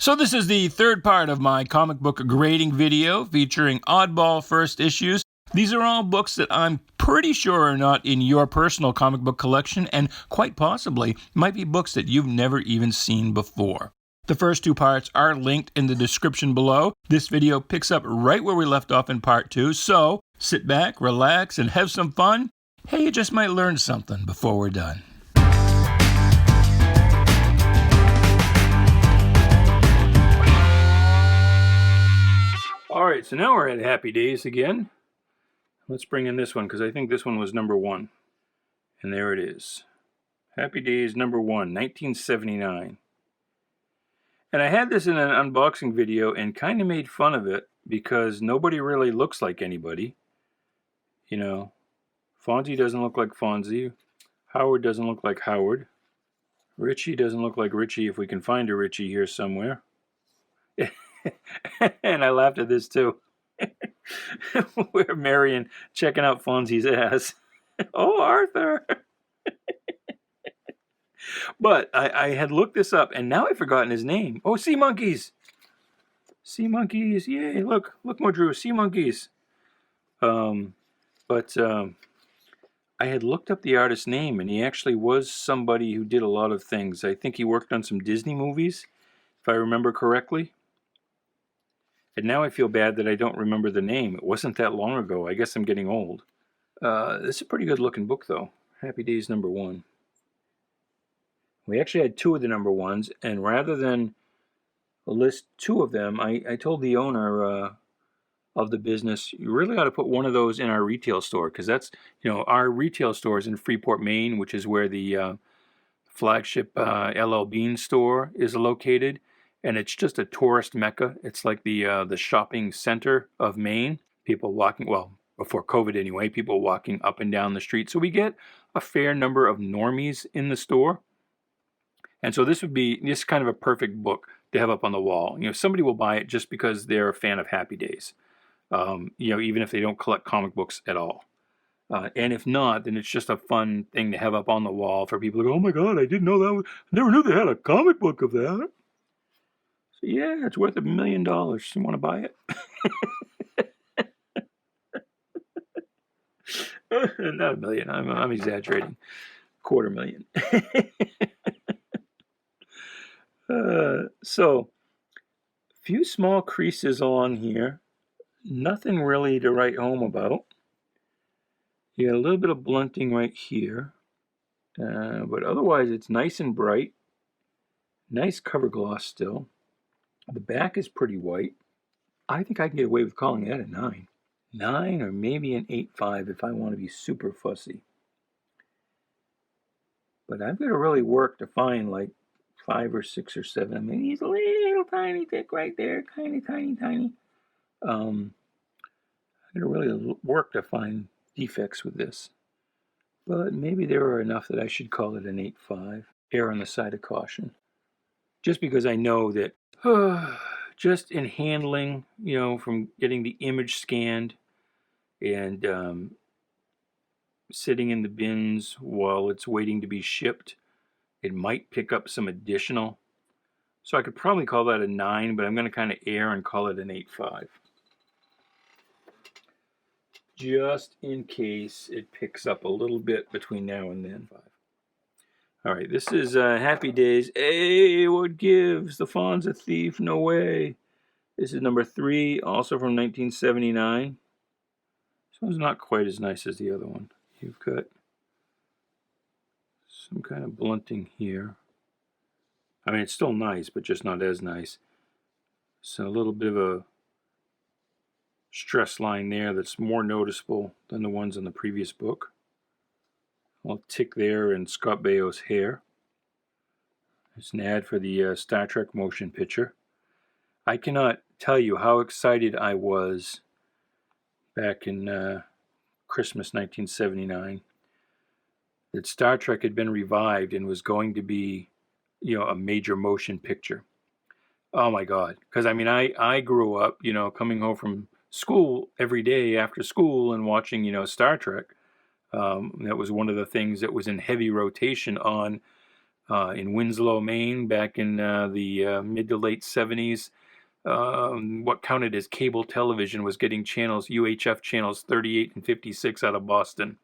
So this is the third part of my comic book grading video featuring Oddball first issues. These are all books that I'm pretty sure are not in your personal comic book collection and quite possibly might be books that you've never even seen before. The first two parts are linked in the description below. This video picks up right where we left off in part 2, so sit back, relax, and have some fun. Hey, you just might learn something before we're done. Alright, so now we're at Happy Days again. Let's bring in this one, because I think this one was number 1. And there it is. Happy Days number 1, 1979. And I had this in an unboxing video and kind of made fun of it, because nobody really looks like anybody. You know, Fonzie doesn't look like Fonzie. Howard doesn't look like Howard. Richie doesn't look like Richie, if we can find a Richie here somewhere. And I laughed at this too. We're Marion checking out Fonzie's ass. Oh, Arthur! But I had looked this up, and now I've forgotten his name. Oh, Sea Monkeys! Sea Monkeys, yay! Look, Drew, Sea Monkeys. I had looked up the artist's name, and he actually was somebody who did a lot of things. I think he worked on some Disney movies, if I remember correctly. And now I feel bad that I don't remember the name. It wasn't that long ago. I guess I'm getting old. This is a pretty good looking book, though. Happy Days number 1. We actually had 2 of the number 1s, and rather than list 2 of them, I told the owner of the business, you really ought to put one of those in our retail store, because that's, you know, our retail store is in Freeport, Maine, which is where the flagship LL Bean store is located. And it's just a tourist mecca. It's like the shopping center of Maine. People walking, well, before COVID anyway, people walking up and down the street. So we get a fair number of normies in the store. And so this would be just kind of a perfect book to have up on the wall. You know, somebody will buy it just because they're a fan of Happy Days. You know, even if they don't collect comic books at all. And if not, then it's just a fun thing to have up on the wall for people to go, oh my God, I didn't know that. I never knew they had a comic book of that. Yeah, it's worth $1 million. You want to buy it? Not $1 million. I'm exaggerating. $250,000. So, a few small creases along here. Nothing really to write home about. You got a little bit of blunting right here. But otherwise, it's nice and bright. Nice cover gloss still. The back is pretty white. I think I can get away with calling that a 9. 9 or maybe an 8.5 if I want to be super fussy. But I've got to really work to find like 5 or 6 or 7. I mean, he's a little tiny thick right there. Tiny. I've got to really work to find defects with this. But maybe there are enough that I should call it an 8.5. Err on the side of caution. Just because I know that just in handling, you know, from getting the image scanned and sitting in the bins while it's waiting to be shipped, it might pick up some additional. So I could probably call that a 9, but I'm going to kind of err and call it an 8.5. Just in case it picks up a little bit between now and then. All right, this is Happy Days. Hey, what gives? The Fawn's a thief. No way. This is number 3, also from 1979. This one's not quite as nice as the other one. You've got some kind of blunting here. I mean, it's still nice, but just not as nice. So a little bit of a stress line there that's more noticeable than the ones in the previous book. A little tick there in Scott Baio's hair. It's an ad for the Star Trek motion picture. I cannot tell you how excited I was back in Christmas 1979 that Star Trek had been revived and was going to be, you know, a major motion picture. Oh my God. Because I mean, I grew up, you know, coming home from school every day after school and watching, you know, Star Trek. That was one of the things that was in heavy rotation on in Winslow, Maine, back in the mid to late 70s. What counted as cable television was getting channels, UHF channels 38 and 56 out of Boston.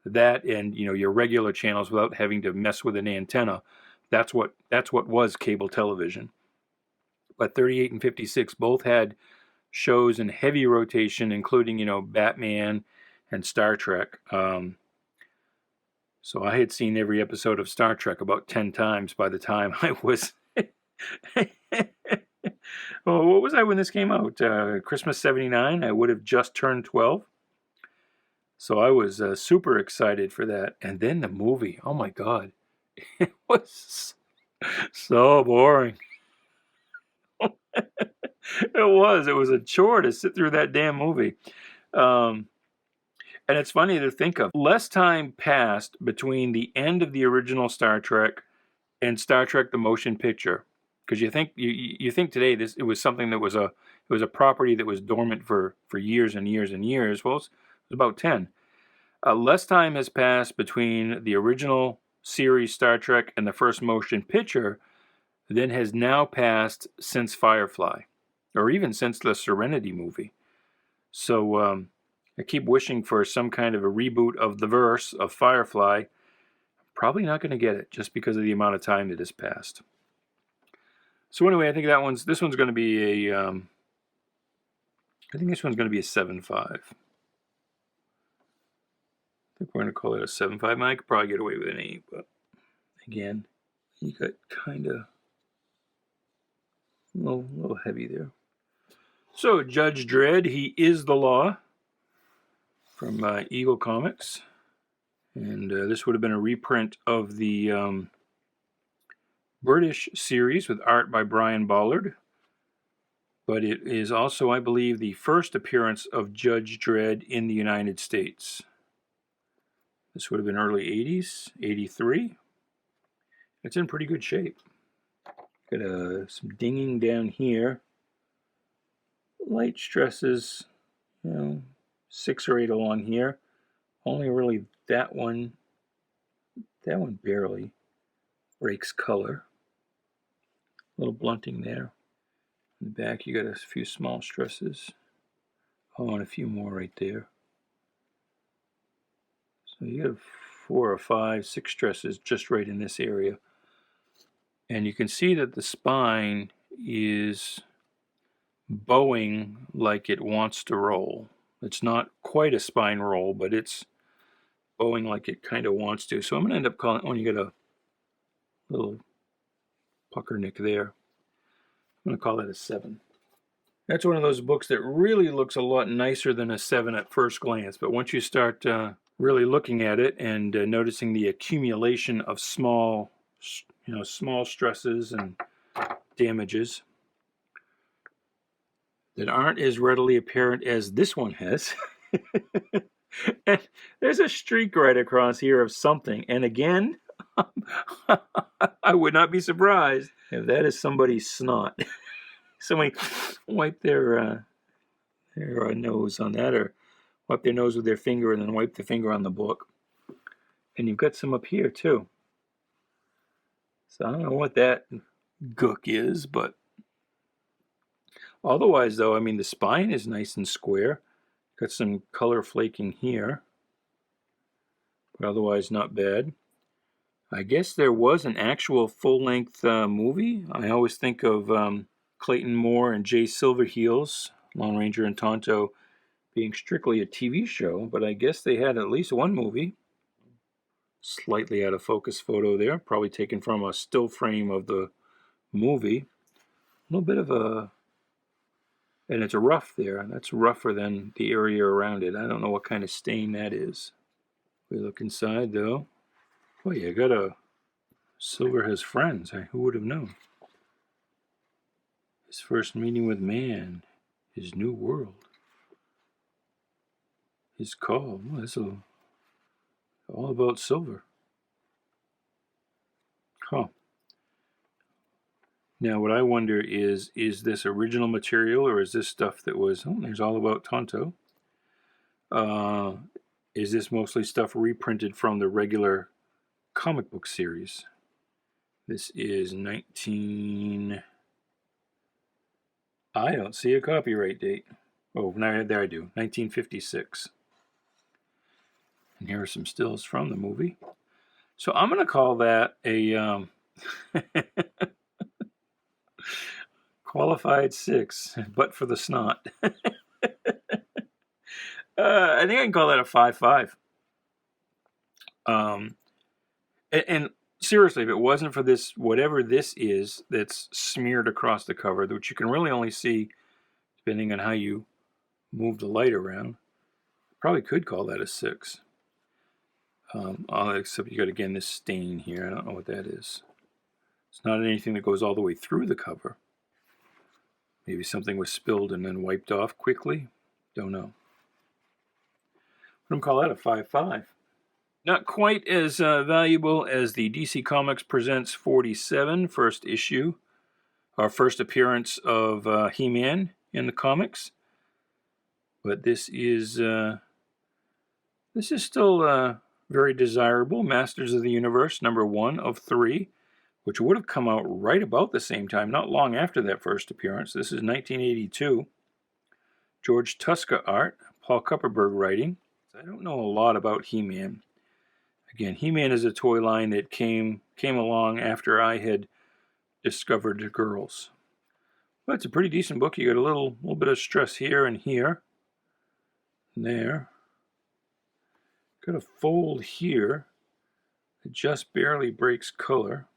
That and your regular channels without having to mess with an antenna. That's what was cable television. But 38 and 56 both had shows in heavy rotation, including Batman and Star Trek. So I had seen every episode of Star Trek about 10 times by the time I was. Oh, what was I when this came out? Christmas '79. I would have just turned 12. So I was super excited for that. And then the movie. Oh my God. It was so boring. It was a chore to sit through that damn movie. And it's funny to think of. Less time passed between the end of the original Star Trek and Star Trek the Motion Picture. Because you think today it was something that was a property that was dormant for years and years and years. Well, it was about 10. Less time has passed between the original series Star Trek and the first motion picture than has now passed since Firefly, or even since the Serenity movie. So I keep wishing for some kind of a reboot of the verse of Firefly. Probably not going to get it just because of the amount of time that has passed. So anyway, I think this one's going to be a, I think this one's going to be a 7.5. I think we're going to call it a 7.5. I could probably get away with an 8, but again, you got kind of a little heavy there. So Judge Dredd, he is the law, from Eagle Comics, and this would have been a reprint of the British series with art by Brian Ballard, but it is also, I believe, the first appearance of Judge Dredd in the United States. This would have been early 80s, 83. It's in pretty good shape. Got some dinging down here. Light stresses, 6 or 8 along here. Only really that one barely breaks color. A little blunting there. In the back you got a few small stresses. Oh, and a few more right there. So you have 4 or 5, 6 stresses just right in this area. And you can see that the spine is bowing like it wants to roll. It's not quite a spine roll, but it's bowing like it kind of wants to. So I'm going to end up calling, you got a little pucker nick there. I'm going to call that a 7. That's one of those books that really looks a lot nicer than a 7 at first glance. But once you start really looking at it and noticing the accumulation of small stresses and damages that aren't as readily apparent as this one has. And there's a streak right across here of something. And again, I would not be surprised if that is somebody's snot. Somebody wipe their nose on that, or wipe their nose with their finger and then wipe the finger on the book. And you've got some up here too. So I don't know what that gook is, but otherwise though, I mean, the spine is nice and square. Got some color flaking here, but otherwise not bad. I guess there was an actual full-length movie. I always think of Clayton Moore and Jay Silverheels, Lone Ranger and Tonto, being strictly a TV show, but I guess they had at least one movie. Slightly out of focus photo there, probably taken from a still frame of the movie. A little bit of a, and it's rough there. That's rougher than the area around it. I don't know what kind of stain that is. We look inside though. Oh, you got a Silver has friends. Who would have known? His first meeting with man, his new world, his call. Oh, that's all about Silver. Huh. Now, what I wonder is this original material, or is this stuff that was, there's All About Tonto. Is this mostly stuff reprinted from the regular comic book series? This is 19... I don't see a copyright date. Oh, no, there I do. 1956. And here are some stills from the movie. So I'm going to call that a qualified 6, but for the snot. I think I can call that a 5.5. And seriously, if it wasn't for this, whatever this is that's smeared across the cover, which you can really only see depending on how you move the light around, probably could call that a 6. Except you got, again, this stain here. I don't know what that is. It's not anything that goes all the way through the cover. Maybe something was spilled and then wiped off quickly. Don't know. I'm going to call that a 5.5. Not quite as valuable as the DC Comics Presents 47 first issue, our first appearance of He-Man in the comics. But this is still very desirable. Masters of the Universe, number 1 of 3, which would have come out right about the same time, not long after that first appearance. This is 1982. George Tuska art, Paul Kupperberg writing. I don't know a lot about He-Man. Again, He-Man is a toy line that came along after I had discovered girls. Well, it's a pretty decent book. You got a little bit of stress here and here. And there. Got a fold here. It just barely breaks color.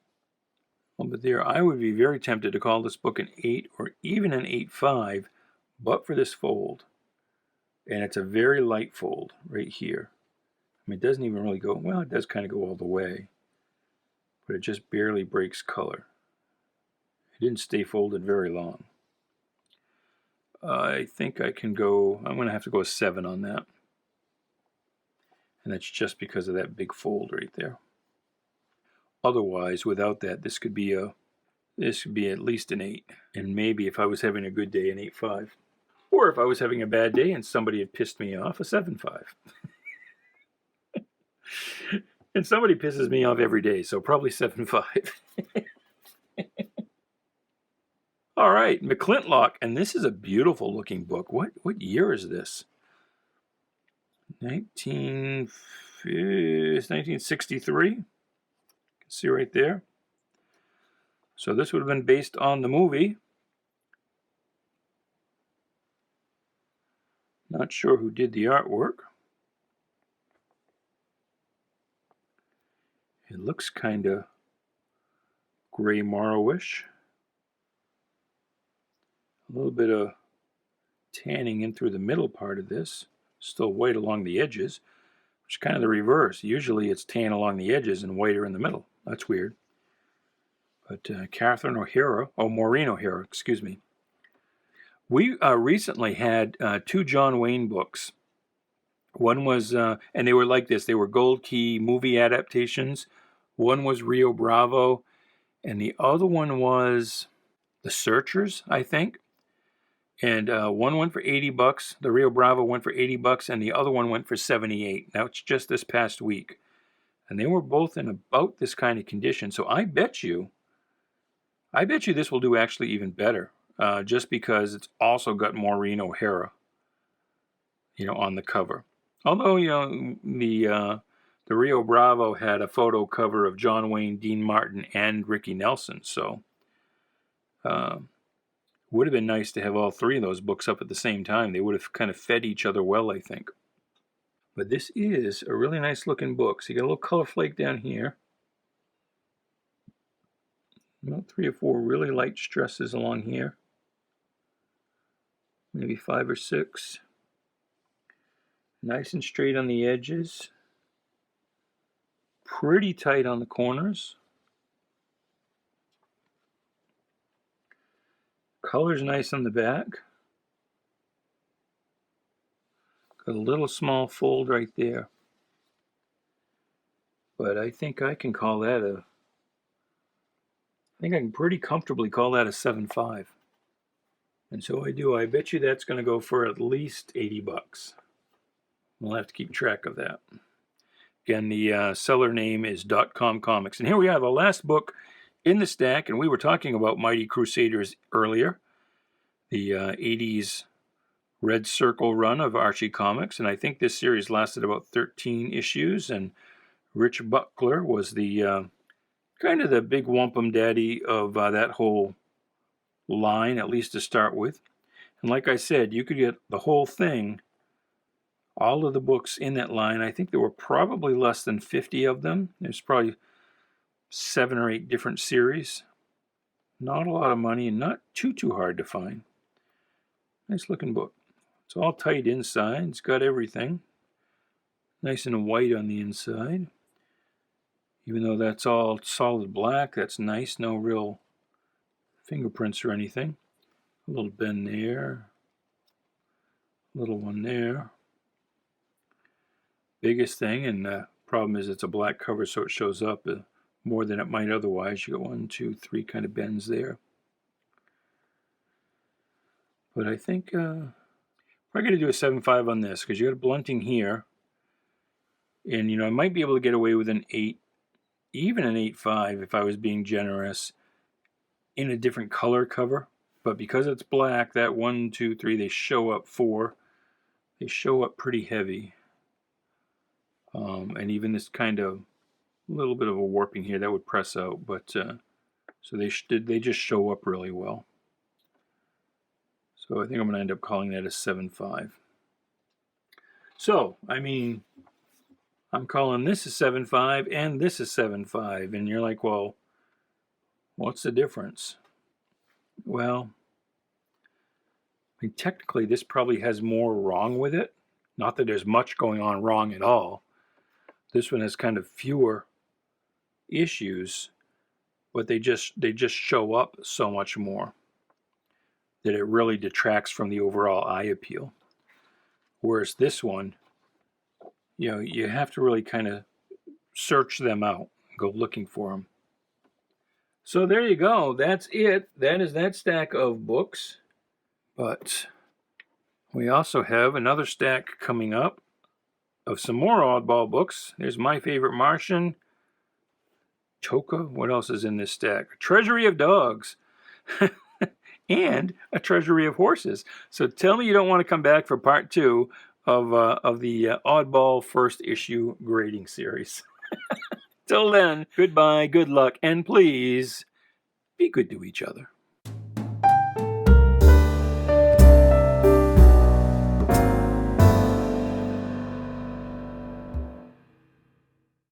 Well, but there, I would be very tempted to call this book an 8 or even an 8.5, but for this fold. And it's a very light fold right here. I mean, it doesn't even really go, well, it does kind of go all the way, but it just barely breaks color. It didn't stay folded very long. I think I can go, I'm going to have to go a 7 on that. And that's just because of that big fold right there. Otherwise, without that, this could be at least an 8. And maybe if I was having a good day, an 8.5. Or if I was having a bad day and somebody had pissed me off, a 7.5. And somebody pisses me off every day, so probably 7.5. All right, McLINTOCK, and this is a beautiful looking book. What year is this? 1963. You can see right there. So this would have been based on the movie. Not sure who did the artwork. It looks kind of gray marrowish. A little bit of tanning in through the middle part of this. Still white along the edges, which is kind of the reverse. Usually it's tan along the edges and whiter in the middle. That's weird. But Maureen O'Hara, excuse me. We recently had 2 John Wayne books. One was, and they were like this, they were Gold Key movie adaptations. One was Rio Bravo, and the other one was The Searchers, I think. And one went for $80. The Rio Bravo went for $80, and the other one went for $78. Now it's just this past week. And they were both in about this kind of condition. So I bet you this will do actually even better. Just because it's also got Maureen O'Hara, on the cover. Although, the Rio Bravo had a photo cover of John Wayne, Dean Martin, and Ricky Nelson. So, would have been nice to have all 3 of those books up at the same time. They would have kind of fed each other well, I think. But this is a really nice looking book. So you got a little color flake down here. About 3 or 4 really light stresses along here. Maybe 5 or 6. Nice and straight on the edges. Pretty tight on the corners. Color's nice on the back. Got a little small fold right there. But I think I can call that I think I can pretty comfortably call that a 7.5. And so I do. I bet you that's going to go for at least $80. We'll have to keep track of that. Again, the seller name is .com Comics. And here we have the last book in the stack, and we were talking about Mighty Crusaders earlier, the 80s Red Circle run of Archie comics, and I think this series lasted about 13 issues, and Rich Buckler was the kind of the big wampum daddy of that whole line, at least to start with. And like I said, you could get the whole thing, all of the books in that line. I think there were probably less than 50 of them. There's probably 7 or 8 different series. Not a lot of money and not too hard to find. Nice looking book. It's all tight inside. It's got everything. Nice and white on the inside. Even though that's all solid black, that's nice. No real fingerprints or anything. A little bend there. Little one there. Biggest thing, and the problem is it's a black cover, so it shows up more than it might otherwise. You got 1, 2, 3 kind of bends there. But I think I'm going to do a 7.5 on this because you got a blunting here. And, you know, I might be able to get away with an 8, even an 8.5 if I was being generous in a different color cover. But because it's black, that 1, 2, 3, they show up 4. They show up pretty heavy. And even this kind of little bit of a warping here, that would press out. But so they just show up really well. So I think I'm going to end up calling that a 7.5. So, I mean, I'm calling this a 7.5 and this a 7.5. And you're like, well, what's the difference? Well, I mean, technically this probably has more wrong with it. Not that there's much going on wrong at all. This one has kind of fewer issues, but they just show up so much more that it really detracts from the overall eye appeal. Whereas this one, you know, you have to really kind of search them out, go looking for them. So there you go. That's it. That is that stack of books. But we also have another stack coming up of some more Oddball books. There's My Favorite Martian, Toka. What else is in this stack? A Treasury of Dogs. And a Treasury of Horses. So tell me you don't want to come back for part 2 of the Oddball first issue grading series. Till then, goodbye, good luck, and please be good to each other.